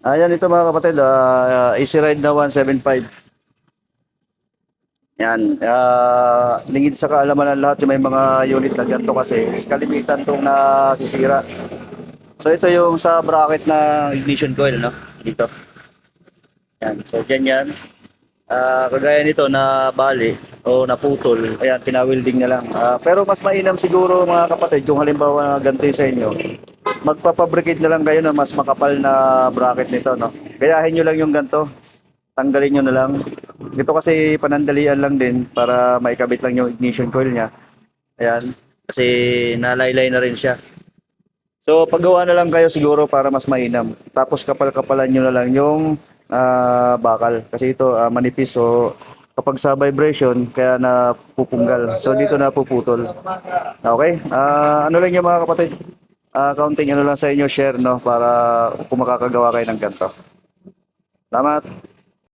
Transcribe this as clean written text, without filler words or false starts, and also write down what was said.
Ayan ito mga kapatid, Easy Ride na 175. Yan, lingid sa kaalaman ng lahat yung may mga unit na ganito kasi kalimitan itong nasisira. So ito yung sa bracket na ignition coil, no? Dito. Yan, so dyan yan. Kagaya nito na bali o naputol, ayan, pinawilding na lang. Pero mas mainam siguro mga kapatid, kung halimbawa na ganito yung sa inyo, magpapabricate na lang kayo na mas makapal na bracket nito, no? Gayahin nyo lang yung ganito, tanggalin nyo na lang. Ito kasi panandalian lang din para maikabit lang yung ignition coil niya. Ayan, kasi nalaylay na rin siya. So paggawa na lang kayo siguro para mas mainam. Tapos kapal-kapalan nyo na lang yung bakal. Kasi ito manipis, so kapag sa vibration kaya napupunggal. So dito na puputol. Okay? Ano lang yung mga kapatid? Counting ano lang sa inyo share, no, para kung makakagawa kayo ng ganito. Salamat.